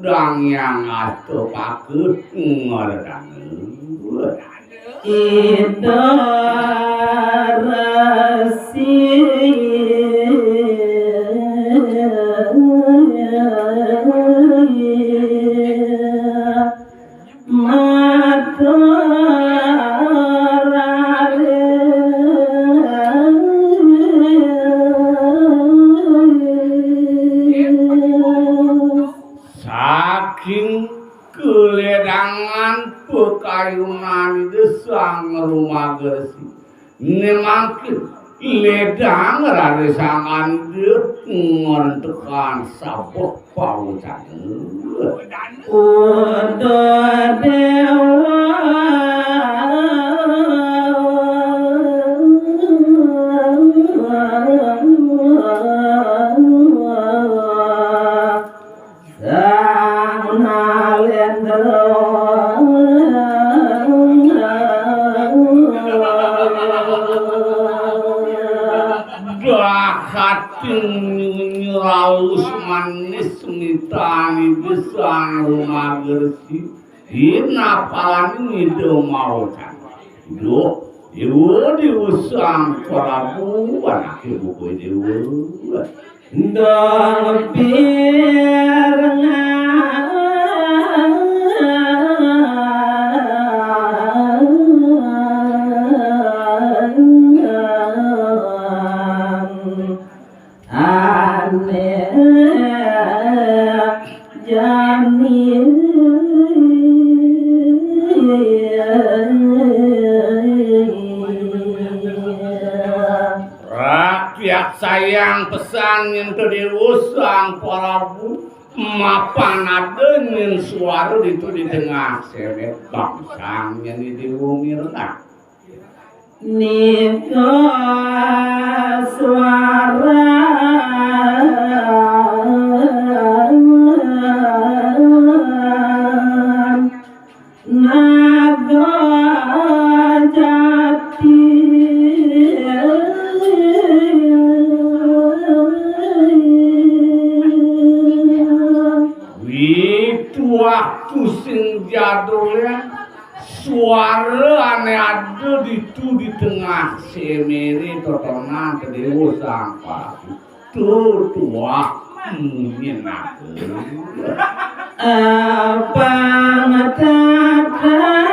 Dang yang atau pakai ngordang ida rasi kayunan desang rumah gersi nemakin ledang rarisangan dia ngontekan sabuh paucan udah dewa nyeraus manis mitani besang rumah gersi ina palan itu mau kan do ibu diusang Prabu anak ibu ibu dong pirnga sayang pesan yang diusang Prabu mapan adenin suara itu di tengah sebet bangsang yang diwungirna nika suara naga jati waktu sing jadulnya suara aneh ada di tengah semere totonan kedewa sampah itu tua menyenangkan apa ngatakan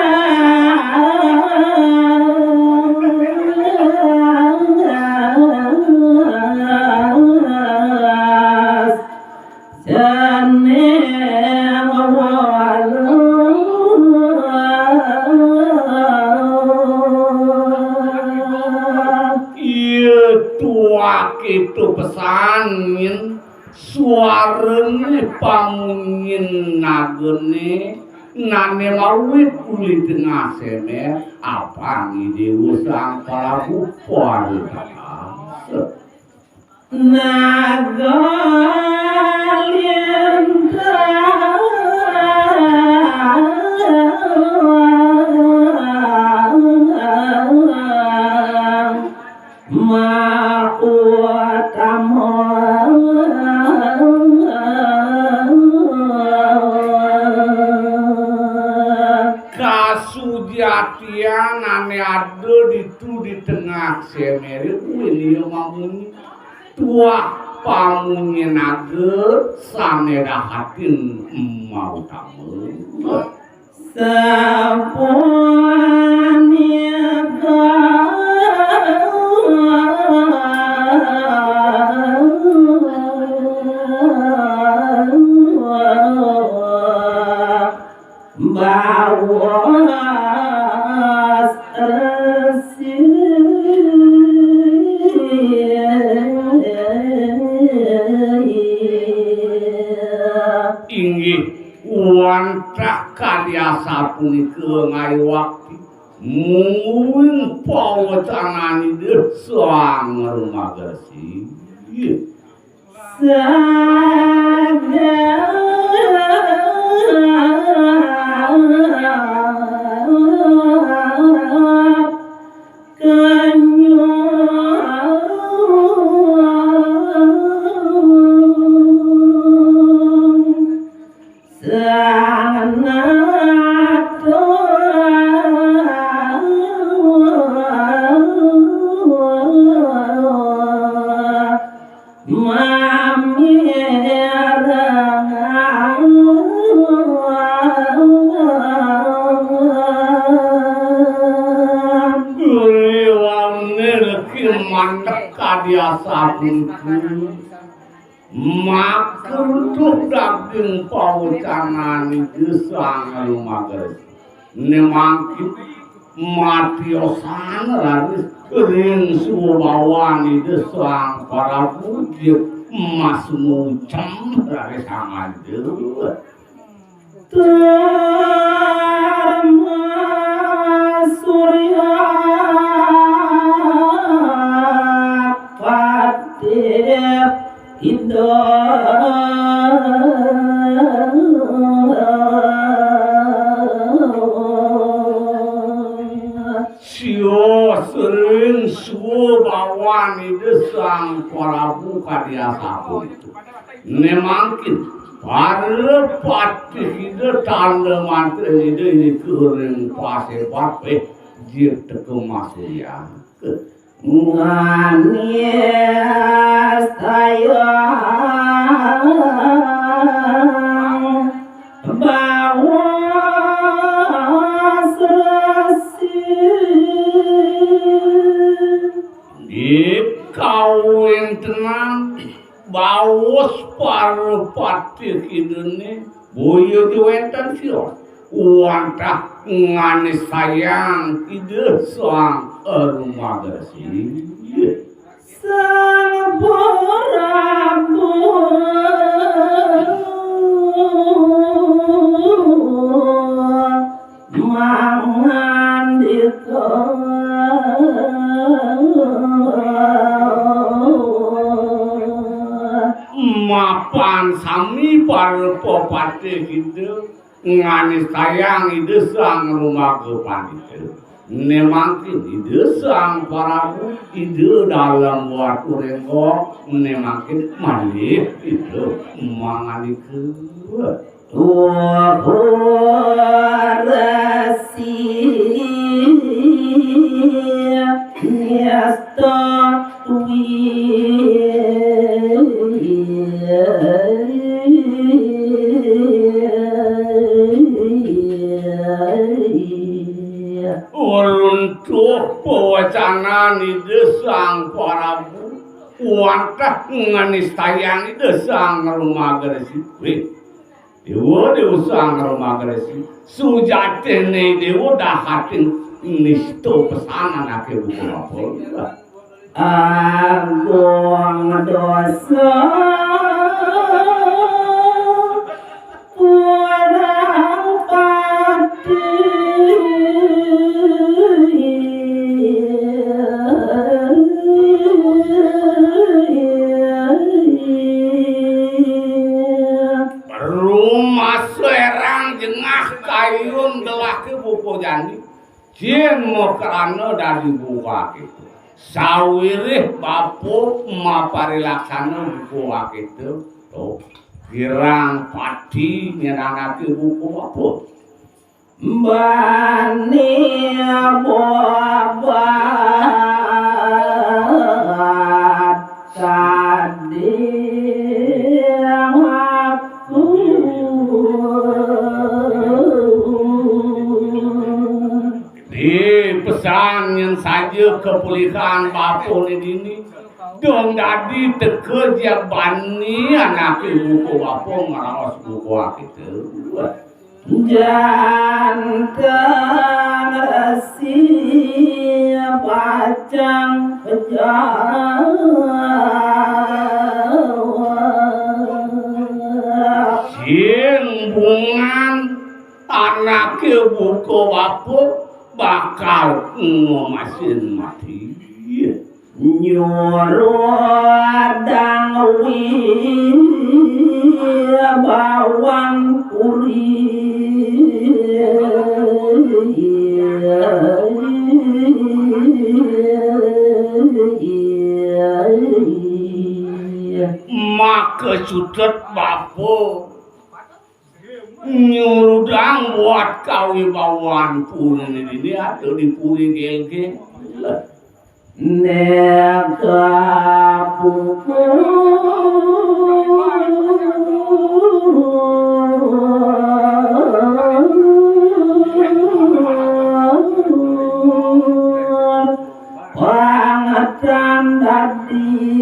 itu pesanin suaranya pangungin nagene nane lawit kulit tengah semer apa ngide usang Prabu naga kasujatian ane ada di tengah semere ini mamun tua pamunnya naga samedahatin mau tamu sapunya kadiasa punika ngaiwakti mungguing pawacanani sang rumagersi kadiasa punika makuntuk daging paucanani gesang rumagersi nemangkit matiosan laris kering subawani desang para pujit mas mucam laris sangadeut surya sio sering subawani desang Prabu kadiasa punika nemangkin para patih ide tanda mantri ide ini kering pasebat jir teke masurya Nganyes tayang bawa serasi di kawin tenang bawas para patih idene boyo diwentan sio wantah ngane sayang ide sang rumagersi sang Prabu mangandika mapan sami para patih ide ngane sayang ide sang rumager panite nemangkin ide sang Prabu ide dalam waktu renggo nemangkin malih ide mangalikeun rasi yasta untuk pewacanan ide sang Prabu wantah nganis tayang ide sang rumagersi dewa sang rumagersi sujatene dewa dahatin nisto pesanan ake buku apa agung dosa kurang kayun gelah ke buku jani jin mokrana dari buka itu sawirih bapu mapari laksana buku itu tuh girang padi nyenangake buku apa bani bobat tadi pesan yang saja kepulihan bapun ini dong jadi tekerja bani anak buku bapun ngaraos buku itu jangan rahasia pacang pejawa sing bungan anake buka bapu bakal ngomasin mati nyuruh dangwi bawang puri maka sudet bapu nyurudang buat kawibawan pun ini ada di puri gel-gel neka pupu pangatan dadi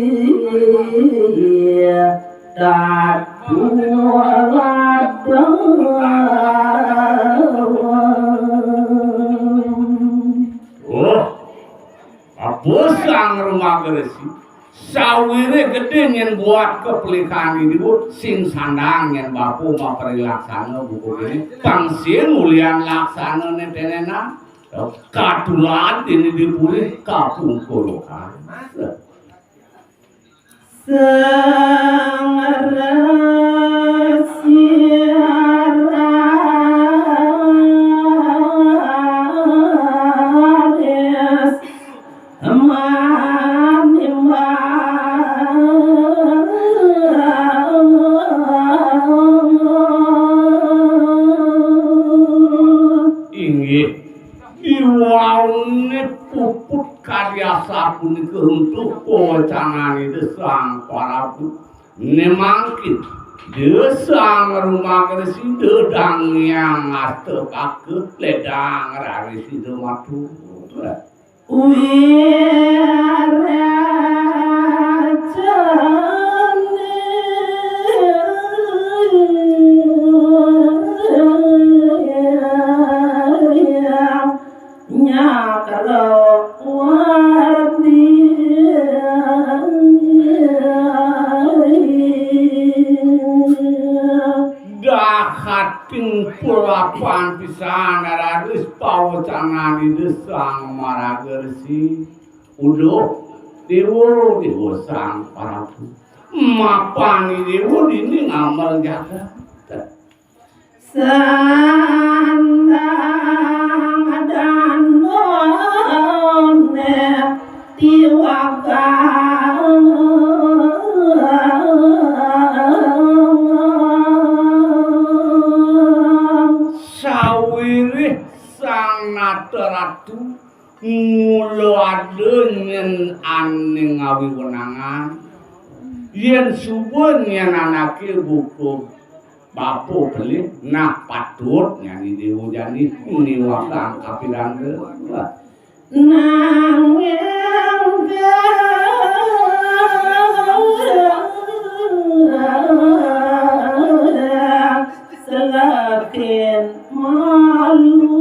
Sang rumah geresi sawire gede nyen buat kepelikan ini bu sing sandang nyen bapu maperi laksana buku ini pangsin mulian laksana netenena katulat ini dipulih kapung kolokan Sabun untuk kewacanan desang parabu nemangkin desang rumah keresi dedang yang aste paket ledang rarisi dematu pulapan pisan aradus pawacanan di desang maragersi udo dewo sang parabu mapani dewo dini ngamal jaga sandang dan none tiwaka ratu mulo adeun aning ngawi wenangan yen subuh yen anake buku bapu beli nah patut nyanyi diwujani niwakang kapilan nanging selakin malu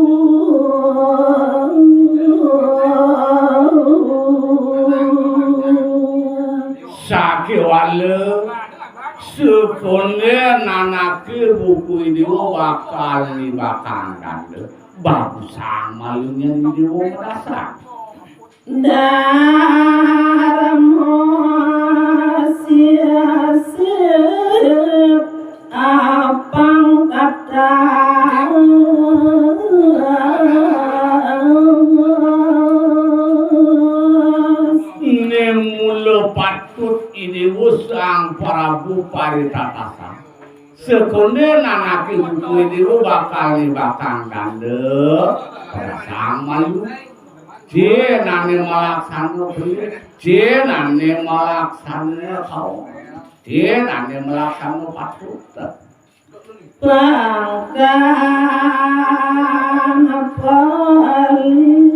Sake wale sekonde nanake buku ini bakal bakang kande bagus sama lunya ini merasa darmo sia-sia apang kata patut ini usang parabu paritatasa sekonde nanake buku ini bakal bakang kande sama lu jenane malaksana jenane malaksana kau jenane malaksana patut bangkan pali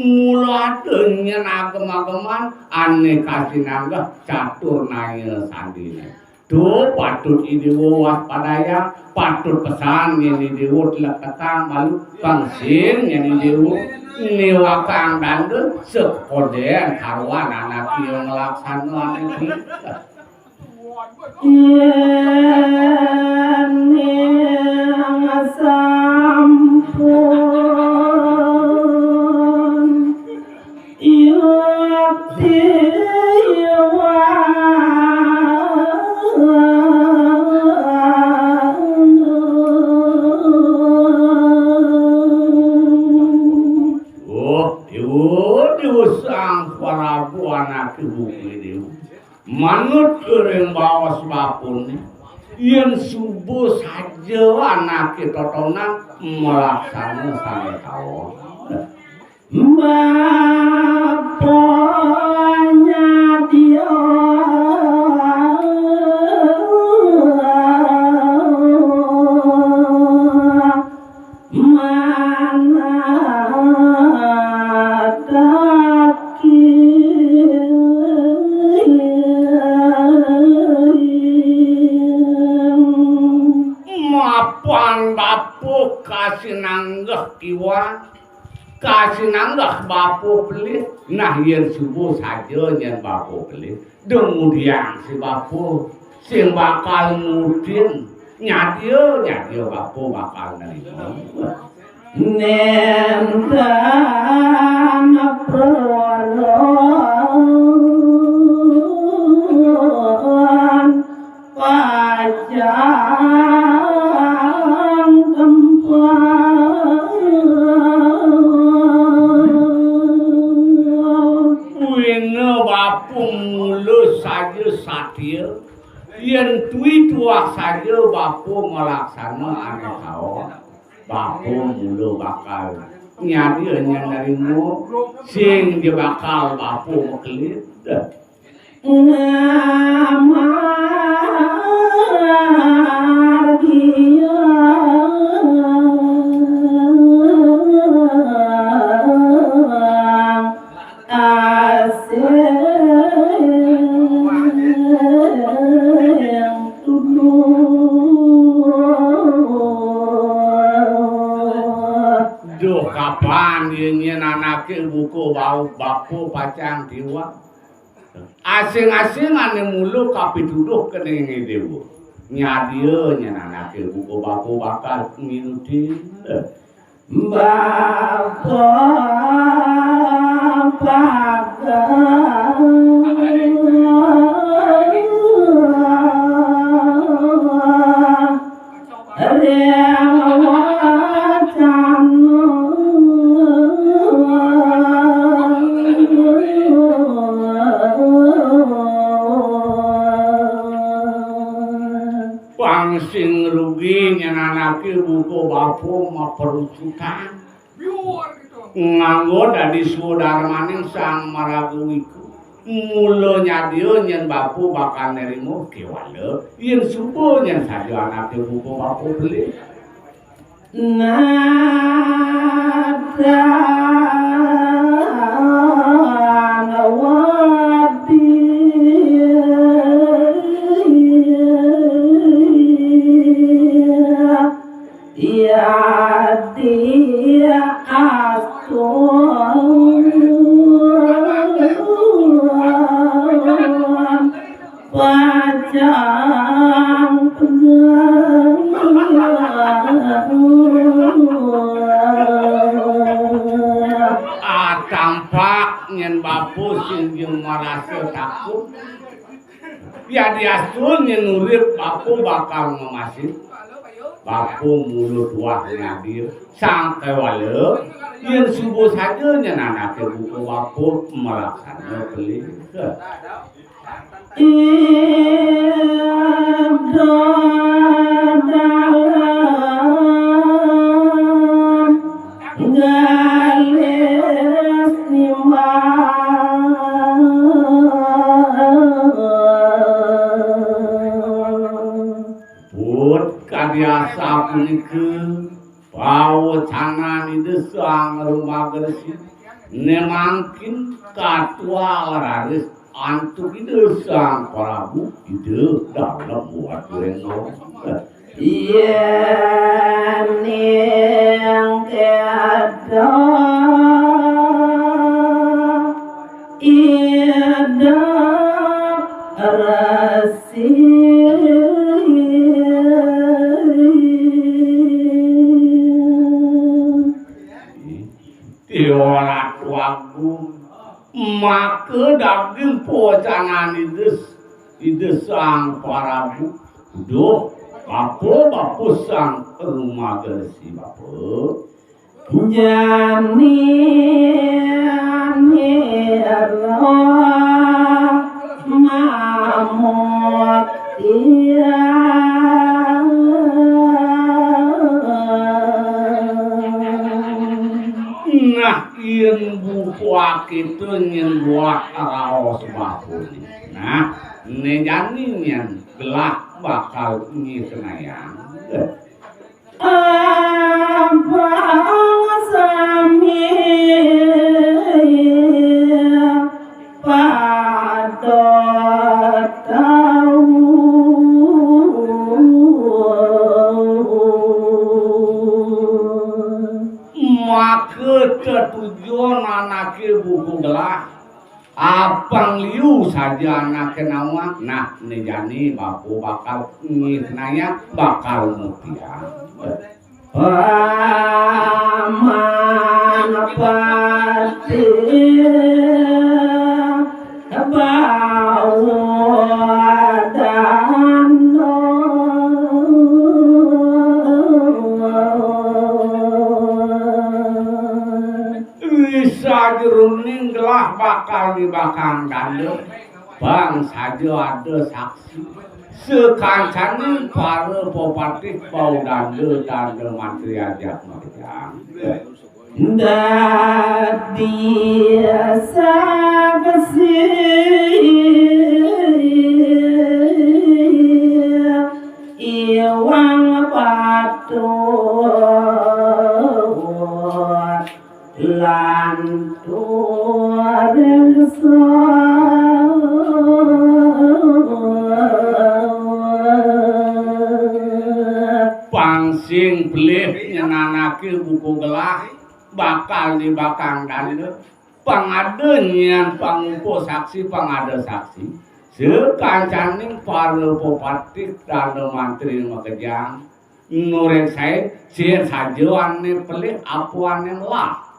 mula denyen agem-ageman ane kasinanggah catur naya sandine. Do patut idewo waspadaya, patut pesan yang idewo leketang malu pangsin yang idewo niwakang dandu sekodean karuan anak yang ngelaksanaan itu. Yen yang sampun yukti sang Prabu anak ibu dewa manut kering bawas bapun yang subuh saja anak totonan melaksanakan sang kawan bapaknya dia kasinanggah kiwa kasinanggah bapu pelit nah yen subuh saja yen bapu pelit kemudian si bapu sing bakal mudin nyadio bapu bakal nerima nendang proron pajang wina bapu mulus saja satir yen tui tuah saja bapu melaksana ane kawan bapu mulu bakal nyadi yang narimu sing dia bakal bapu mekelit ngamar dia duh kapan dia anake buku bau bapu pacang diwa asing-asing ane mulu kapituduh kening dewa nyadia nyananake buku bapu bakal minuti sing rugi nyananake buku bapu maperucutan nganggo dadi sudarmaning sang maraguwiku mula nyadia yen bapu bakal nerimo kewale yen subuh yen saja anake buku bapu beli dia atur pajang tampak nyen bapu sing merasa takut ya diasun nyen urip bapu bakal ngemasin bapu mulut wah ngadir sang kewale yen subuh saja nyen anake buku bapu melaksana beli biasa punike bau canan itu sang rumah gresik nemangkin katua laris antuk ide sang Prabu ide dalam buat lengo yen yang tiada ida rasi Tiola tuaku maka daging pocanan ide sang Prabu duh bapu sang rumah gersi bapu jani mamut iya nah yen bukuak itu nyen buat raos bapu nah nejani nyen gelak bakal ngisnayang abang sami padha tau maka ketujuan anake buku gelah abang liu saja anake nawa nah nejani bapu bakal ngisnaya bakal mutia paman pati bawadano bisa jeruning gelah bakal dibakang dande bang saja ada saksi sekancaning para popatih bau dande dande mantri ajak merjang dadi sabasi iwang patut lan tuarengso pangsing belih nyenanake buku gelah bakal dibakang dande pangadenyan pangumpo saksi pangada saksi sekancaning para popatih dande mantri makejang ngureng saya sien sajoane pelih apuane lah